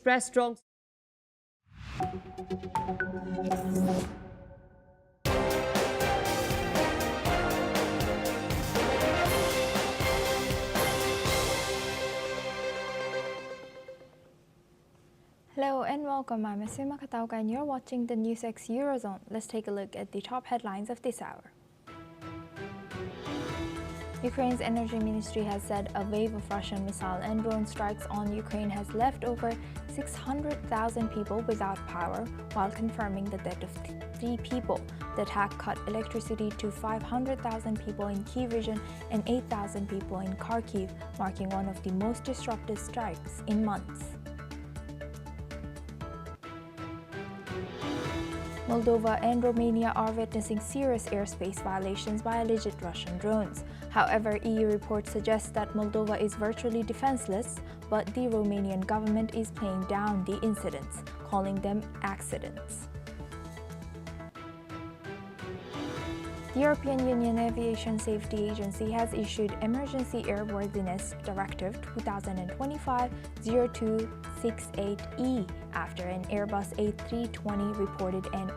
expressed strong Hello and welcome. I'm Asima Katauka and you're watching the NewsX Eurozone. Let's take a look at the top headlines of this hour. Ukraine's energy ministry has said a wave of Russian missile and drone strikes on Ukraine has left over 600,000 people without power, while confirming the death of 3 people. The attack cut electricity to 500,000 people in Kyiv region and 8,000 people in Kharkiv, marking one of the most disruptive strikes in months. Moldova and Romania are witnessing serious airspace violations by alleged Russian drones. However, EU reports suggest that Moldova is virtually defenseless, but the Romanian government is playing down the incidents, calling them accidents. The European Union Aviation Safety Agency has issued Emergency Airworthiness Directive 2025-0268E after an Airbus A320 reported an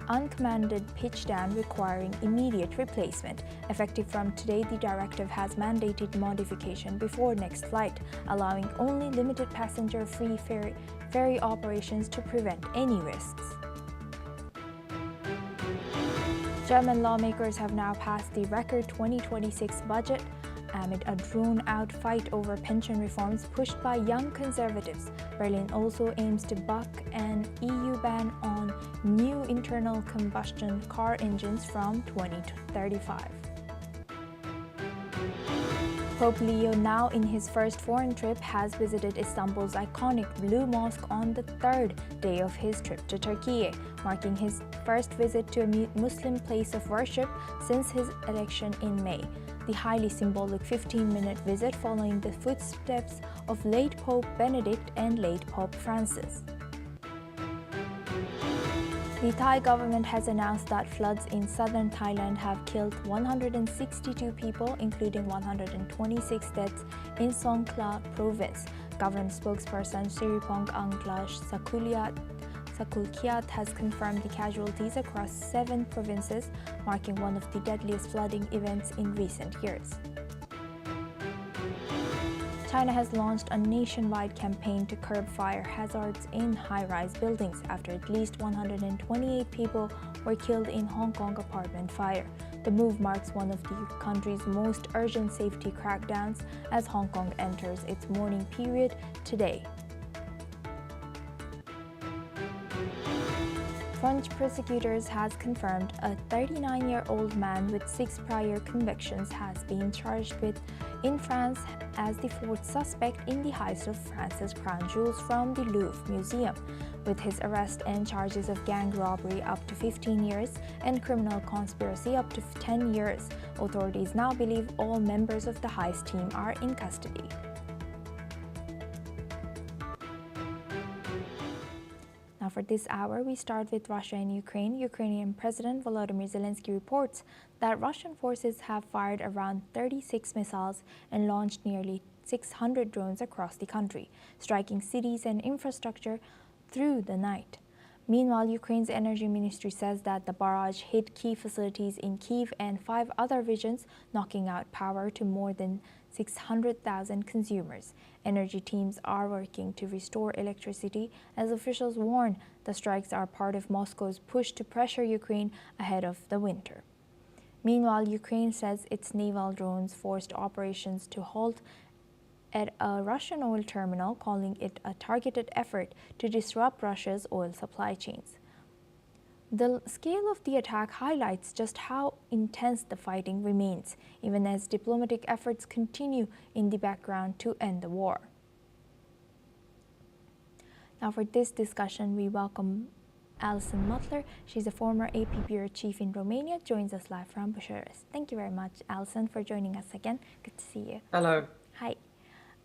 uncommanded pitchdown requiring immediate replacement. Effective from today, the directive has mandated modification before next flight, allowing only limited passenger-free ferry operations to prevent any risks. German lawmakers have now passed the record 2026 budget amid a drawn-out fight over pension reforms pushed by young conservatives. Berlin also aims to buck an EU ban on new internal combustion car engines from 2035. Pope Leo, now in his first foreign trip, has visited Istanbul's iconic Blue Mosque on the 3rd day of his trip to Turkey, marking his first visit to a Muslim place of worship since his election in May. The highly symbolic 15-minute visit following the footsteps of late Pope Benedict and late Pope Francis. The Thai government has announced that floods in southern Thailand have killed 162 people, including 126 deaths in Songkhla province. Government spokesperson Siripong Anglash Sakulkiat has confirmed the casualties across 7 provinces, marking one of the deadliest flooding events in recent years. China has launched a nationwide campaign to curb fire hazards in high-rise buildings after at least 128 people were killed in Hong Kong apartment fire. The move marks one of the country's most urgent safety crackdowns as Hong Kong enters its mourning period today. French prosecutors has confirmed a 39-year-old man with 6 prior convictions has been charged in France as the 4th suspect in the heist of France's crown jewels from the Louvre Museum. With his arrest and charges of gang robbery up to 15 years and criminal conspiracy up to 10 years, authorities now believe all members of the heist team are in custody. Now for this hour, we start with Russia and Ukraine. Ukrainian President Volodymyr Zelensky reports that Russian forces have fired around 36 missiles and launched nearly 600 drones across the country, striking cities and infrastructure through the night. Meanwhile, Ukraine's energy ministry says that the barrage hit key facilities in Kyiv and 5 other regions, knocking out power to more than 600,000 consumers. Energy teams are working to restore electricity as officials warn the strikes are part of Moscow's push to pressure Ukraine ahead of the winter. Meanwhile, Ukraine says its naval drones forced operations to halt at a Russian oil terminal, calling it a targeted effort to disrupt Russia's oil supply chains. The scale of the attack highlights just how intense the fighting remains, even as diplomatic efforts continue in the background to end the war. Now for this discussion, we welcome Alison Mutler. She's a former AP Bureau Chief in Romania, joins us live from Bucharest. Thank you very much, Alison, for joining us again. Good to see you. Hello. Hi.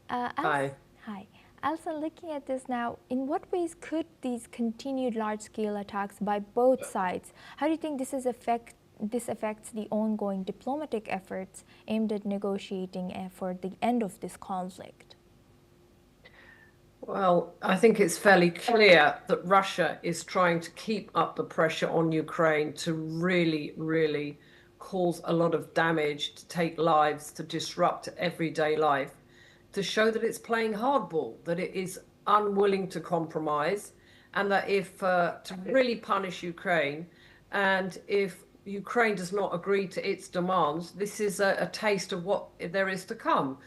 Hi. Hi. Alison, looking at this now, in what ways could these continued large-scale attacks by both sides, how do you think this affects the ongoing diplomatic efforts aimed at negotiating for the end of this conflict? Well, I think it's fairly clear that Russia is trying to keep up the pressure on Ukraine to really, really cause a lot of damage, to take lives, to disrupt everyday life, to show that it's playing hardball, that it is unwilling to compromise, and that if to really punish Ukraine, and if Ukraine does not agree to its demands, this is a taste of what there is to come.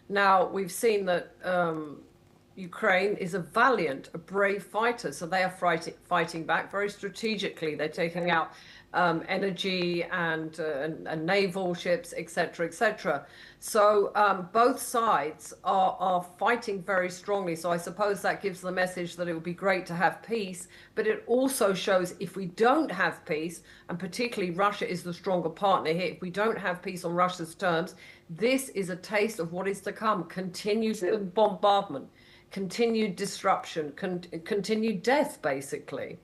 Now, we've seen that Ukraine is a valiant, a brave fighter. So they are fighting back very strategically. They're taking out energy and naval ships, etc., etc. So both sides are fighting very strongly. So I suppose that gives the message that it would be great to have peace, but it also shows if we don't have peace, and particularly Russia is the stronger partner here, if we don't have peace on Russia's terms, this is a taste of what is to come. Continued bombardment, continued disruption, continued death, basically.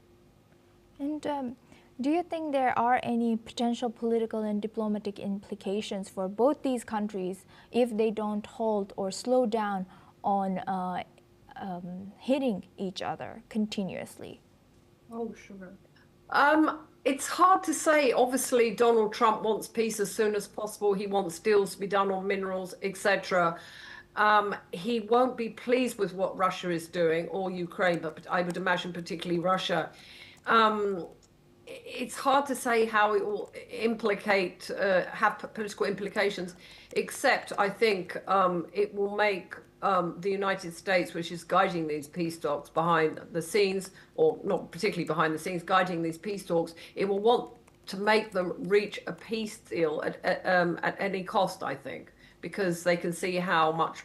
And do you think there are any potential political and diplomatic implications for both these countries if they don't halt or slow down on hitting each other continuously? Oh, sure. It's hard to say. Obviously, Donald Trump wants peace as soon as possible. He wants deals to be done on minerals, etc. He won't be pleased with what Russia is doing, or Ukraine, but I would imagine particularly Russia. It's hard to say how it will have political implications, except I think it will make the United States, which is guiding these peace talks behind the scenes, or not particularly behind the scenes, guiding these peace talks, it will want to make them reach a peace deal at any cost, I think, because they can see how much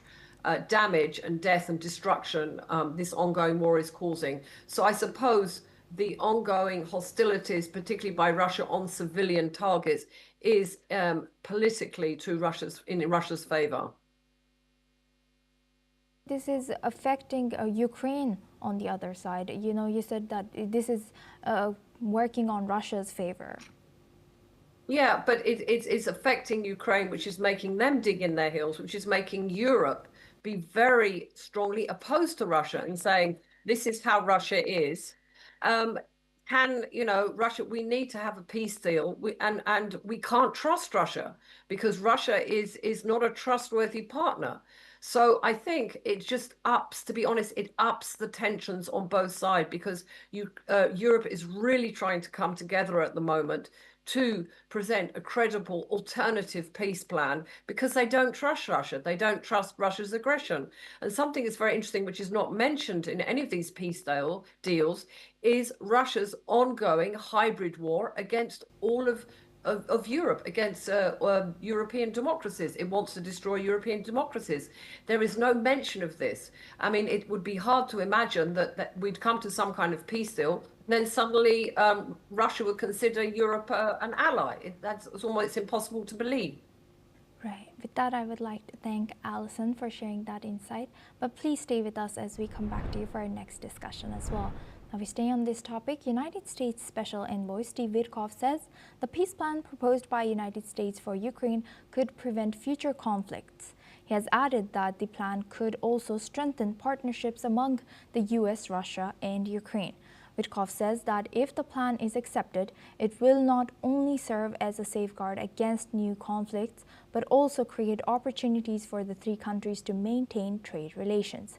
damage and death and destruction this ongoing war is causing. So I suppose the ongoing hostilities, particularly by Russia on civilian targets, is politically in Russia's favor. This is affecting Ukraine on the other side. You know, you said that this is working on Russia's favor. Yeah, but it's affecting Ukraine, which is making them dig in their heels, which is making Europe be very strongly opposed to Russia and saying, this is how Russia is. Russia, we need to have a peace deal, and we can't trust Russia because Russia is not a trustworthy partner. So I think it just ups, to be honest, it ups the tensions on both sides because Europe is really trying to come together at the moment to present a credible alternative peace plan because they don't trust Russia. They don't trust Russia's aggression. And something that's very interesting, which is not mentioned in any of these peace deals, is Russia's ongoing hybrid war against all of Europe, against European democracies. It wants to destroy European democracies. There is no mention of this. I mean, it would be hard to imagine that we'd come to some kind of peace deal, then suddenly Russia would consider Europe an ally. It's almost impossible to believe. Right. With that, I would like to thank Alison for sharing that insight. But please stay with us as we come back to you for our next discussion as well. Now we stay on this topic. United States Special Envoy Steve Witkoff says the peace plan proposed by United States for Ukraine could prevent future conflicts. He has added that the plan could also strengthen partnerships among the US, Russia, and Ukraine. Witkoff says that if the plan is accepted, it will not only serve as a safeguard against new conflicts, but also create opportunities for the three countries to maintain trade relations.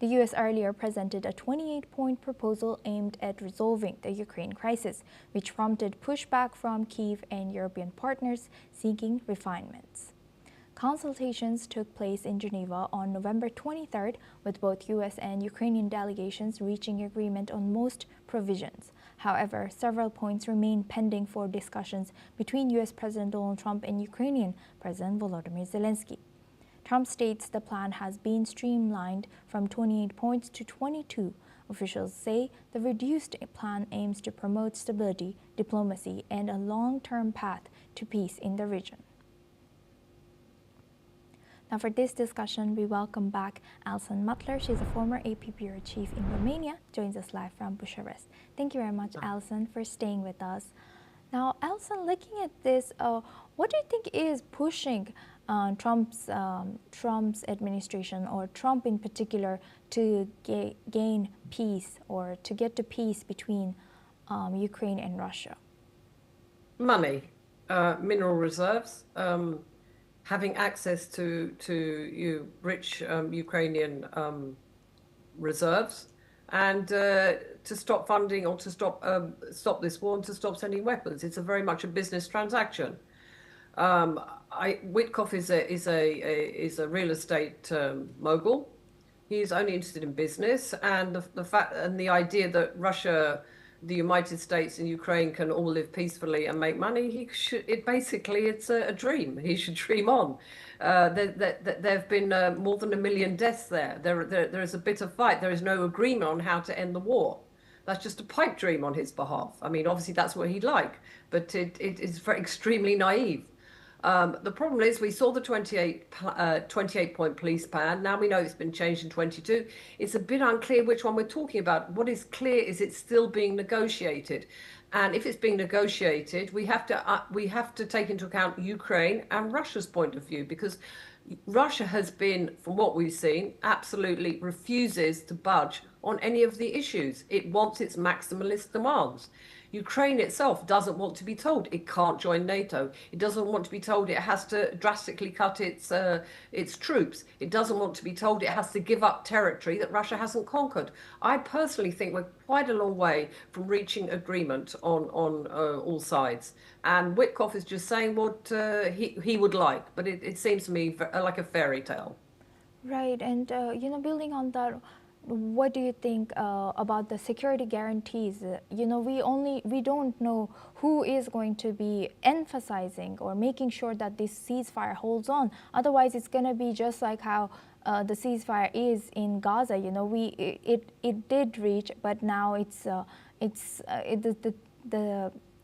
The U.S. earlier presented a 28-point proposal aimed at resolving the Ukraine crisis, which prompted pushback from Kyiv and European partners seeking refinements. Consultations took place in Geneva on November 23rd, with both U.S. and Ukrainian delegations reaching agreement on most provisions. However, several points remain pending for discussions between U.S. President Donald Trump and Ukrainian President Volodymyr Zelensky. Trump states the plan has been streamlined from 28 points to 22. Officials say the reduced plan aims to promote stability, diplomacy, and a long-term path to peace in the region. Now for this discussion, we welcome back Alison Mutler. She's a former AP Bureau Chief in Romania, joins us live from Bucharest. Thank you very much, Alison, for staying with us. Now, Alison, looking at this, what do you think is pushing Trump's administration, or Trump in particular, to gain peace or to get to peace between Ukraine and Russia? Money, mineral reserves, having access to rich Ukrainian reserves, and to stop funding, or to stop this war, and to stop sending weapons. It's a very much a business transaction. Witkoff is a real estate mogul. He's only interested in business, and the fact and the idea that Russia, the United States, and Ukraine can all live peacefully and make money. It's a dream. He should dream on. There have been more than 1 million deaths there. There is a bitter fight. There is no agreement on how to end the war. That's just a pipe dream on his behalf. I mean, obviously that's what he'd like, but it is extremely naive. The problem is we saw the 28-point police plan. Now we know it's been changed in 22. It's a bit unclear which one we're talking about. What is clear is it's still being negotiated. And if it's being negotiated, we have to take into account Ukraine and Russia's point of view, because Russia has been, from what we've seen, absolutely refuses to budge on any of the issues. It wants its maximalist demands. Ukraine itself doesn't want to be told it can't join NATO. It doesn't want to be told it has to drastically cut its troops. It doesn't want to be told it has to give up territory that Russia hasn't conquered. I personally think we're quite a long way from reaching agreement on all sides. And Witkoff is just saying what he would like, but it seems to me like a fairy tale. Right, and building on that, what do you think about the security guarantees? We don't know who is going to be emphasizing or making sure that this ceasefire holds on. Otherwise, it's going to be just like how the ceasefire is in Gaza. It did reach, but now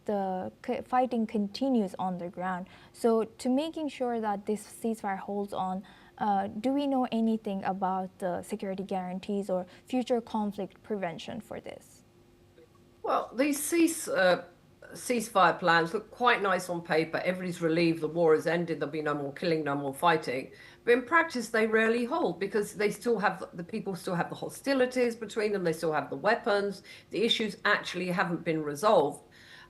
the fighting continues on the ground. So, to making sure that this ceasefire holds on, do we know anything about the security guarantees or future conflict prevention for this? Well, these ceasefire plans look quite nice on paper. Everybody's relieved the war has ended. There'll be no more killing, no more fighting. But in practice, they rarely hold, because the people still have the hostilities between them. They still have the weapons. The issues actually haven't been resolved.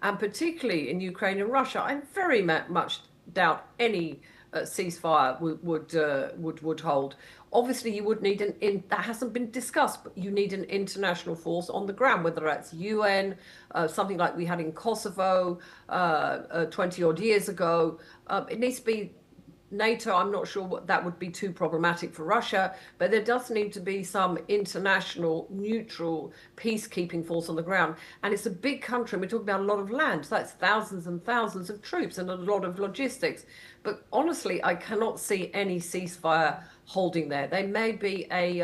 And particularly in Ukraine and Russia, I very much doubt any ceasefire would hold. Obviously, you would need that hasn't been discussed, but you need an international force on the ground, whether that's UN, something like we had in Kosovo 20 odd years ago. It needs to be NATO. I'm not sure what that would be too problematic for Russia, but there does need to be some international neutral peacekeeping force on the ground. And it's a big country, and we're talking about a lot of land. So that's thousands and thousands of troops and a lot of logistics. But honestly, I cannot see any ceasefire holding there. There may be a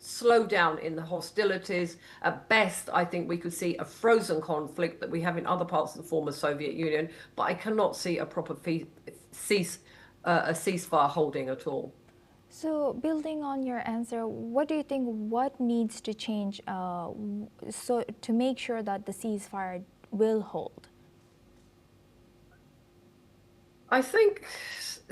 slowdown in the hostilities. At best, I think we could see a frozen conflict that we have in other parts of the former Soviet Union, but I cannot see a proper ceasefire holding at all. So, building on your answer, what do you think? What needs to change so to make sure that the ceasefire will hold? I think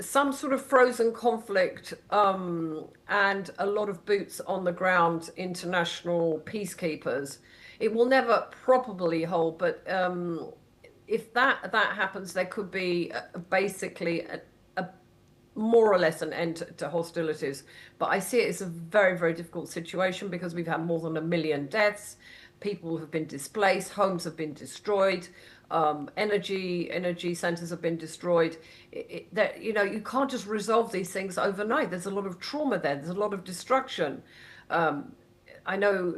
some sort of frozen conflict and a lot of boots on the ground, international peacekeepers. It will never properly hold, but if that happens, there could be basically a more or less an end to hostilities. But I see it as a very, very difficult situation, because we've had more than 1 million deaths. People have been displaced, homes have been destroyed, energy centers have been destroyed. You can't just resolve these things overnight. There's a lot of trauma there. There's a lot of destruction. I know,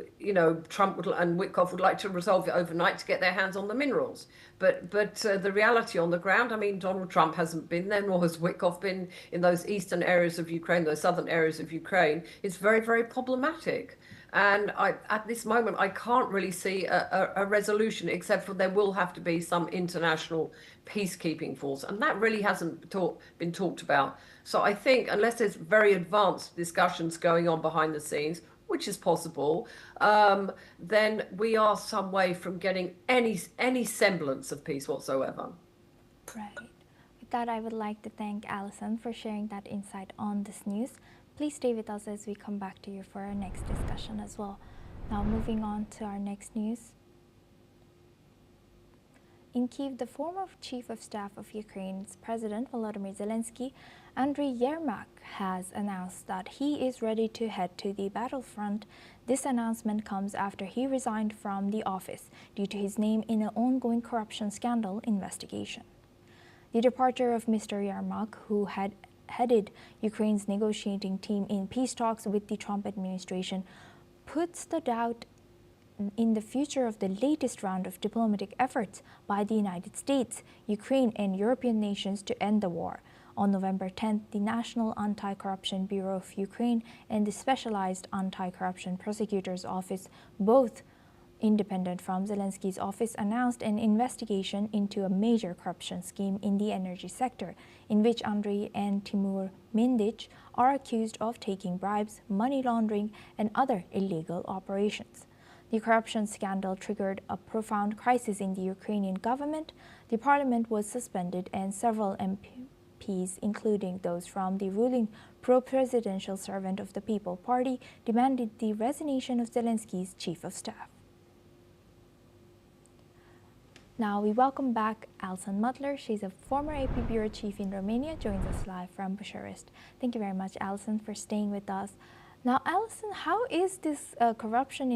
Trump and Witkoff would like to resolve it overnight to get their hands on the minerals. But the reality on the ground, I mean, Donald Trump hasn't been there, nor has Witkoff been in those eastern areas of Ukraine, those southern areas of Ukraine. It's very, very problematic. And at this moment, I can't really see a resolution, except for there will have to be some international peacekeeping force. And that really hasn't been talked about. So I think unless there's very advanced discussions going on behind the scenes, which is possible, then we are some way from getting any semblance of peace whatsoever. Right. With that, I would like to thank Alison for sharing that insight on this news. Please stay with us as we come back to you for our next discussion as well. Now, moving on to our next news. In Kyiv, the former Chief of Staff of Ukraine's President Volodymyr Zelensky, Andriy Yermak, has announced that he is ready to head to the battlefront. This announcement comes after he resigned from the office due to his name in an ongoing corruption scandal investigation. The departure of Mr. Yermak, who had headed Ukraine's negotiating team in peace talks with the Trump administration, puts the doubt in the future of the latest round of diplomatic efforts by the United States, Ukraine, and European nations to end the war. On November 10th, the National Anti-Corruption Bureau of Ukraine and the Specialized Anti-Corruption Prosecutor's Office, both independent from Zelensky's office, announced an investigation into a major corruption scheme in the energy sector, in which Andriy and Timur Mindich are accused of taking bribes, money laundering, and other illegal operations. The corruption scandal triggered a profound crisis in the Ukrainian government. The parliament was suspended and several MPs, including those from the ruling pro-presidential Servant of the People party, demanded the resignation of Zelensky's chief of staff. Now we welcome back Alison Mutler. She's a former AP Bureau Chief in Romania, joins us live from Bucharest. Thank you very much, Alison, for staying with us. Now, Alison, how is this corruption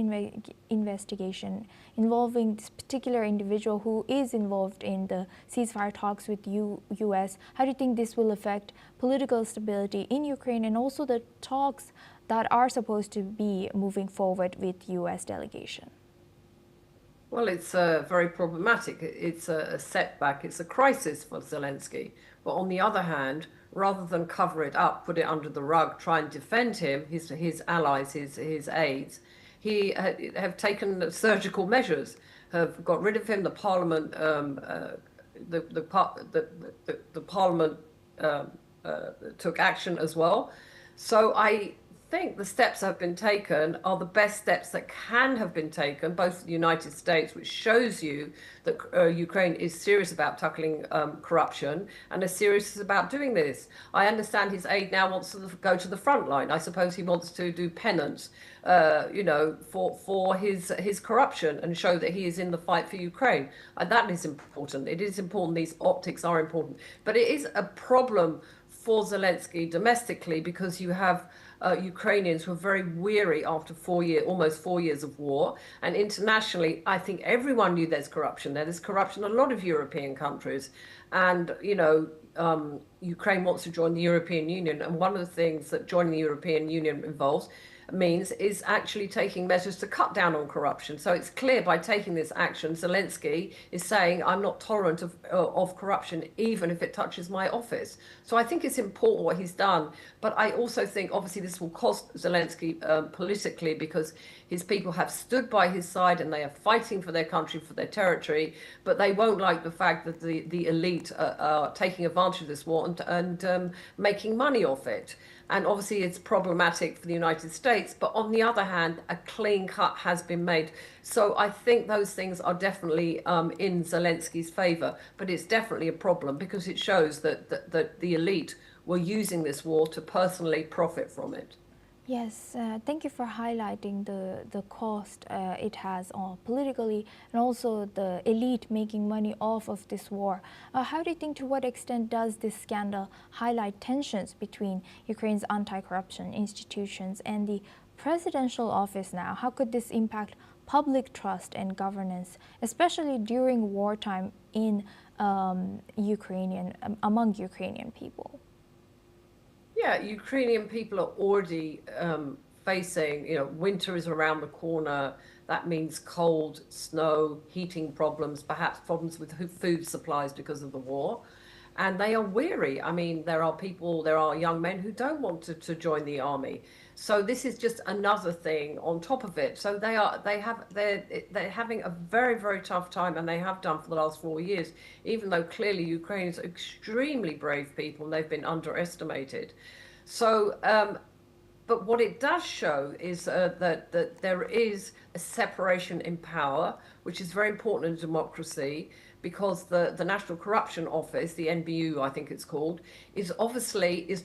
investigation involving this particular individual who is involved in the ceasefire talks with U.S., how do you think this will affect political stability in Ukraine and also the talks that are supposed to be moving forward with U.S. delegation? Well, it's very problematic. It's a setback. It's a crisis for Zelensky. But on the other hand, rather than cover it up, put it under the rug, try and defend him, his allies, his aides, he have taken surgical measures, have got rid of him. The parliament, the parliament took action as well. So I think the steps that have been taken are the best steps that can have been taken, both in the United States, which shows you that Ukraine is serious about tackling corruption and is serious about doing this. I understand his aide now wants to go to the front line. I suppose he wants to do penance, for his corruption and show that he is in the fight for Ukraine. And that is important. It is important. These optics are important. But it is a problem for Zelensky domestically because you have Ukrainians who are very weary after almost 4 years of war. And internationally, I think everyone knew there's corruption there. There's corruption in a lot of European countries. And, Ukraine wants to join the European Union. And one of the things that joining the European Union means is actually taking measures to cut down on corruption. So it's clear by taking this action, Zelensky is saying, I'm not tolerant of corruption, even if it touches my office. So I think it's important what he's done. But I also think, obviously, this will cost Zelensky politically because his people have stood by his side and they are fighting for their country, for their territory. But they won't like the fact that the elite are taking advantage of this war and making money off it. And obviously it's problematic for the United States, but on the other hand, a clean cut has been made. So I think those things are definitely in Zelensky's favor, but it's definitely a problem because it shows that the elite were using this war to personally profit from it. Yes, thank you for highlighting the cost it has politically and also the elite making money off of this war. How do you think, to what extent does this scandal highlight tensions between Ukraine's anti-corruption institutions and the presidential office now? How could this impact public trust and governance, especially during wartime in among Ukrainian people? Yeah, Ukrainian people are already facing, winter is around the corner. That means cold, snow, heating problems, perhaps problems with food supplies because of the war. And they are weary. I mean, there are young men who don't want to join the army. So this is just another thing on top of it. So they're having a very, very tough time, and they have done for the last 4 years, even though clearly Ukrainians are extremely brave people and they've been underestimated. So But what it does show is that there is a separation in power, which is very important in democracy, because the National Corruption Office, the NBU, I think it's called, is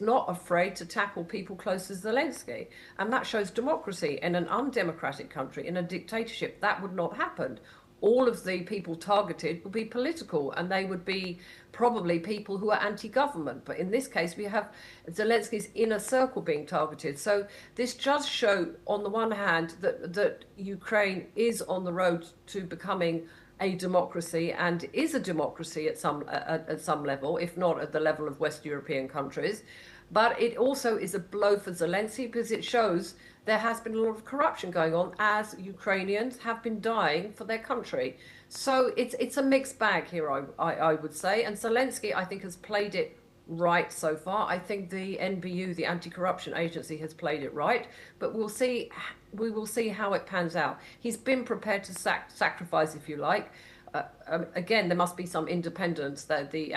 not afraid to tackle people close to Zelensky. And that shows democracy. In an undemocratic country, in a dictatorship, that would not happen. All of the people targeted would be political, and they would be probably people who are anti-government. But in this case, we have Zelensky's inner circle being targeted. So this does show, on the one hand, that Ukraine is on the road to becoming a democracy, and is a democracy at some level, if not at the level of West European countries. But it also is a blow for Zelensky, because it shows there has been a lot of corruption going on as Ukrainians have been dying for their country. So it's a mixed bag here, I would say. And Zelensky, I think, has played it right so far. I think the NBU, the Anti-Corruption Agency, has played it right. But we will see how it pans out. He's been prepared to sacrifice, if you like. Again, there must be some independence. That the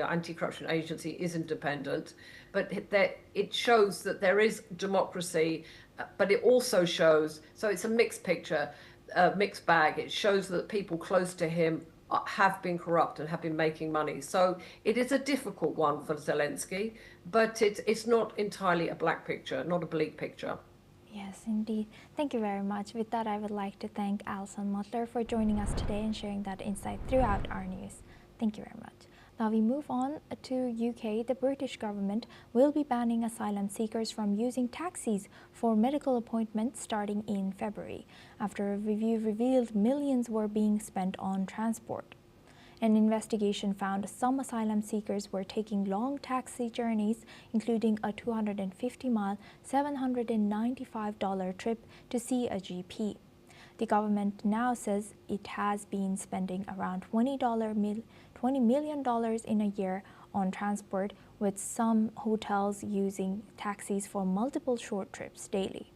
Anti-Corruption Agency is independent, but it shows that there is democracy. But it also shows, so it's a mixed picture, mixed bag. It shows that people close to him have been corrupt and have been making money. So it is a difficult one for Zelensky, but it's not entirely a black picture, not a bleak picture. Yes, indeed. Thank you very much. With that, I would like to thank Alison Mutler for joining us today and sharing that insight throughout our news. Thank you very much. Now we move on to UK. The British government will be banning asylum seekers from using taxis for medical appointments starting in February, after a review revealed millions were being spent on transport. An investigation found some asylum seekers were taking long taxi journeys, including a 250-mile, $795 trip to see a GP. The government now says it has been spending around $20 million in a year on transport, with some hotels using taxis for multiple short trips daily.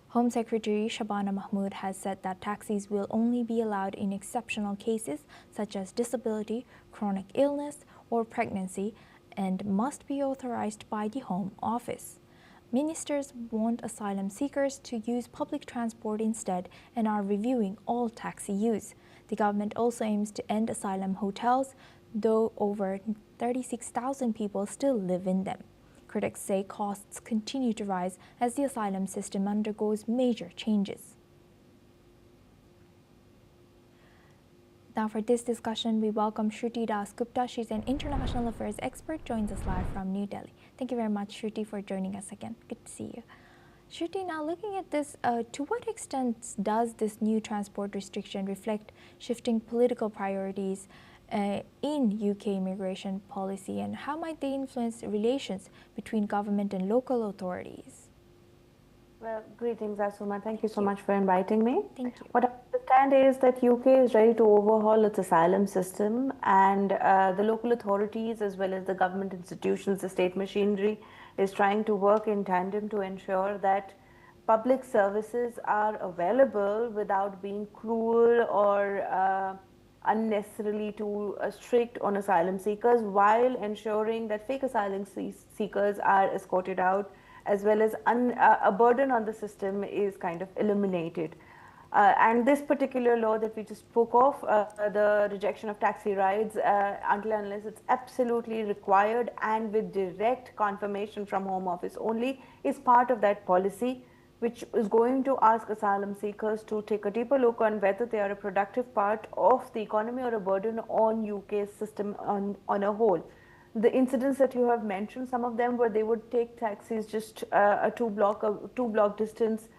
Home Secretary Shabana Mahmood has said that taxis will only be allowed in exceptional cases such as disability, chronic illness, or pregnancy, and must be authorized by the Home Office. Ministers want asylum seekers to use public transport instead and are reviewing all taxi use. The government also aims to end asylum hotels, though over 36,000 people still live in them. Critics say costs continue to rise as the asylum system undergoes major changes. Now for this discussion, we welcome Shruti Das Gupta. She's an international affairs expert, joins us live from New Delhi. Thank you very much, Shruti, for joining us again. Good to see you. Shruti, now looking at this, to what extent does this new transport restriction reflect shifting political priorities in UK immigration policy, and how might they influence relations between government and local authorities? Well, greetings, Asuma. Thank you so much for inviting me. Thank you. What I understand is that UK is ready to overhaul its asylum system, and the local authorities as well as the government institutions, the state machinery, is trying to work in tandem to ensure that public services are available without being cruel or unnecessarily too strict on asylum seekers, while ensuring that fake asylum seekers are escorted out, as well as a burden on the system is kind of eliminated. And this particular law that we just spoke of, the rejection of taxi rides, until and unless it's absolutely required and with direct confirmation from Home Office only, is part of that policy, which is going to ask asylum seekers to take a deeper look on whether they are a productive part of the economy or a burden on UK's system on a whole. The incidents that you have mentioned, some of them where they would take taxis just a two block distance,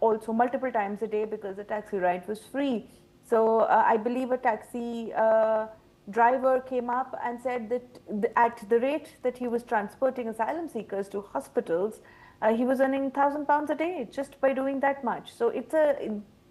also multiple times a day because the taxi ride was free. So I believe a taxi driver came up and said that at the rate that he was transporting asylum seekers to hospitals, he was earning £1,000 a day just by doing that much. So it's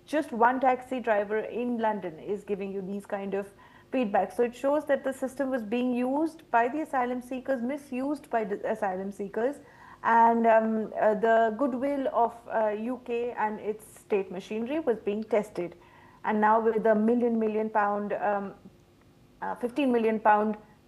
just one taxi driver in London is giving you these kind of feedback. So it shows that the system was being used by the asylum seekers, misused by the asylum seekers, and the goodwill of UK and its state machinery was being tested. And now with a £15 million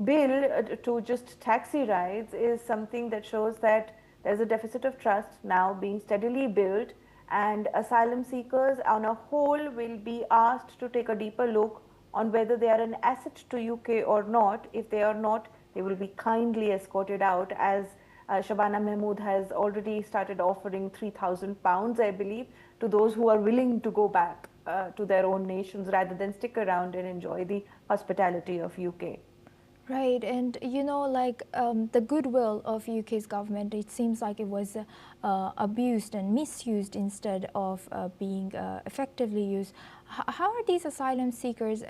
bill to just taxi rides is something that shows that There's a deficit of trust now being steadily built, and asylum seekers on a whole will be asked to take a deeper look on whether they are an asset to UK or not. If they are not, they will be kindly escorted out, as Shabana Mahmood has already started offering £3,000, I believe, to those who are willing to go back to their own nations rather than stick around and enjoy the hospitality of UK. Right, and you know, like the goodwill of UK's government, it seems like it was abused and misused instead of being effectively used. How are these asylum seekers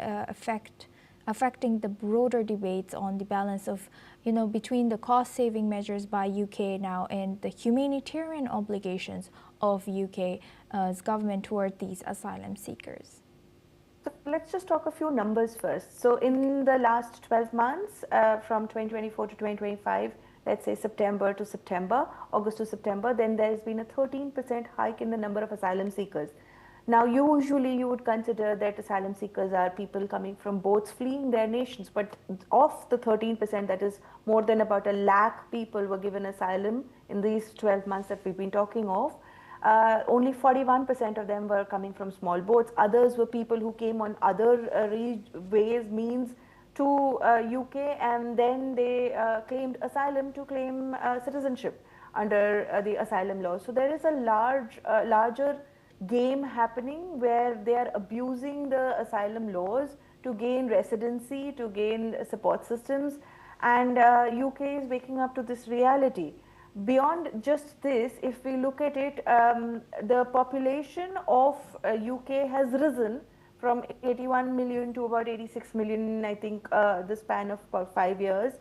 affecting the broader debates on the balance of, you know, between the cost-saving measures by UK now and the humanitarian obligations of UK's government toward these asylum seekers? So let's just talk a few numbers first. So in the last 12 months, from 2024 to 2025, let's say September to September, August to September, then there's been a 13% hike in the number of asylum seekers. Now, usually you would consider that asylum seekers are people coming from boats fleeing their nations, but of the 13%, that is more than about 1 lakh people were given asylum in these 12 months that we've been talking of. Only 41% of them were coming from small boats. Others were people who came on other means to UK, and then they claimed asylum to claim citizenship under the asylum law. So there is a larger game happening where they are abusing the asylum laws to gain residency, to gain support systems, and UK is waking up to this reality. Beyond just this, if we look at it, the population of UK has risen from 81 million to about 86 million, I think, the span of about 5 years.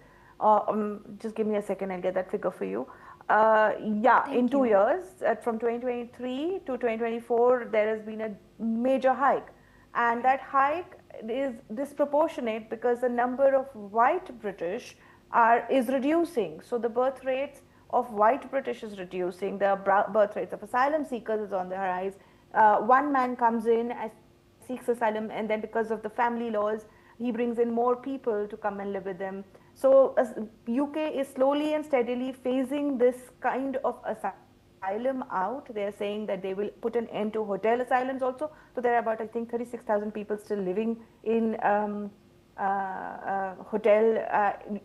Just give me a second, I'll get that figure for you. In 2 years, from 2023 to 2024, there has been a major hike. And that hike is disproportionate because the number of white British is reducing. So the birth rates of white British is reducing, the birth rates of asylum seekers is on the rise. One man comes in, seeks asylum, and then because of the family laws, he brings in more people to come and live with them. So UK is slowly and steadily phasing this kind of asylum out. They are saying that they will put an end to hotel asylums also. So there are about, I think, 36,000 people still living in hotel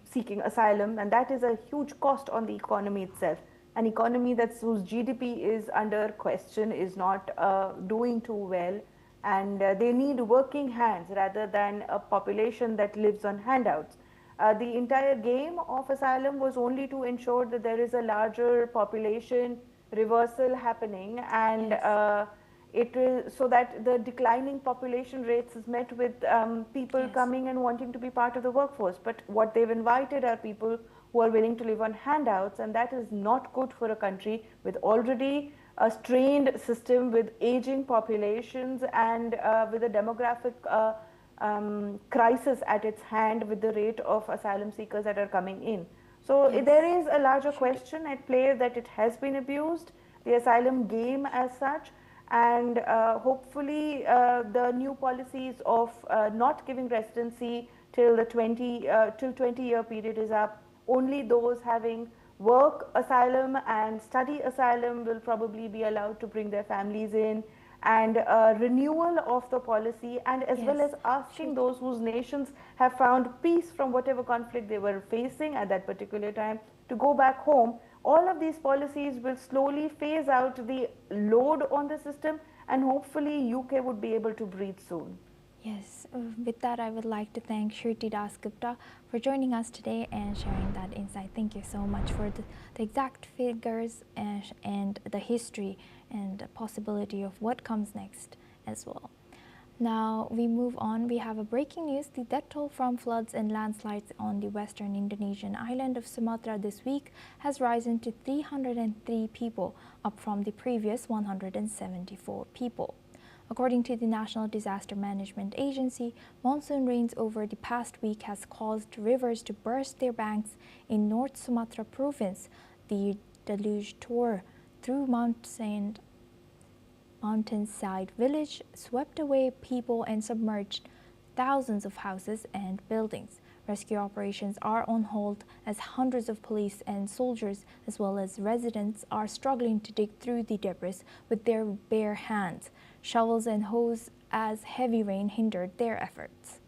seeking asylum, and that is a huge cost on the economy itself. An economy whose GDP is under question, is not doing too well, and they need working hands rather than a population that lives on handouts. The entire game of asylum was only to ensure that there is a larger population reversal happening, and yes. It is so that the declining population rates is met with people yes. coming and wanting to be part of the workforce. But what they've invited are people who are willing to live on handouts, and that is not good for a country with already a strained system, with aging populations, and with a demographic crisis at its hand with the rate of asylum seekers that are coming in. So yes. There is a larger question at play, that it has been abused, the asylum game as such, and hopefully the new policies of not giving residency till the 20-year period is up. Only those having work asylum and study asylum will probably be allowed to bring their families in, and renewal of the policy, and as yes. well as asking those whose nations have found peace from whatever conflict they were facing at that particular time to go back home. All of these policies will slowly phase out the load on the system, and hopefully UK would be able to breathe soon. Yes, with that I would like to thank Shruti Dasgupta for joining us today and sharing that insight. Thank you so much for the exact figures and the history and the possibility of what comes next as well. Now we move on. We have a breaking news. The death toll from floods and landslides on the western Indonesian island of Sumatra this week has risen to 303 people, up from the previous 174 people. According to the National Disaster Management Agency, monsoon rains over the past week has caused rivers to burst their banks in North Sumatra province. The deluge tore through mountainside village, swept away people and submerged thousands of houses and buildings. Rescue operations are on hold as hundreds of police and soldiers, as well as residents, are struggling to dig through the debris with their bare hands, shovels and hose, as heavy rain hindered their efforts.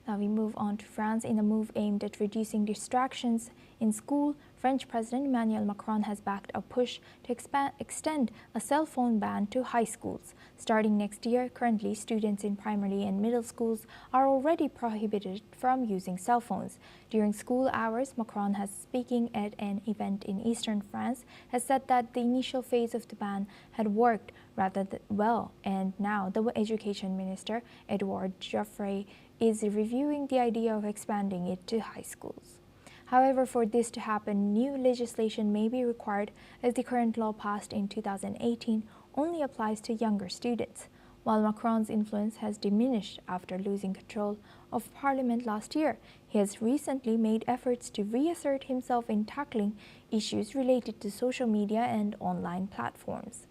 Now we move on to France. In a move aimed at reducing distractions in school, French President Emmanuel Macron has backed a push to extend a cell phone ban to high schools. Starting next year, currently students in primary and middle schools are already prohibited from using cell phones. During school hours, Macron, speaking at an event in eastern France, has said that the initial phase of the ban had worked rather well, and now the Education Minister, Edouard Geoffroy, is reviewing the idea of expanding it to high schools. However, for this to happen, new legislation may be required, as the current law passed in 2018 only applies to younger students. While Macron's influence has diminished after losing control of Parliament last year, he has recently made efforts to reassert himself in tackling issues related to social media and online platforms.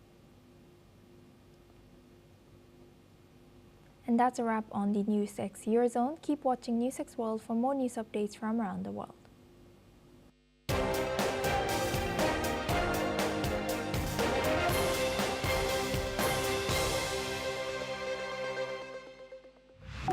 And that's a wrap on the NewsX Eurozone. Keep watching NewsX World for more news updates from around the world.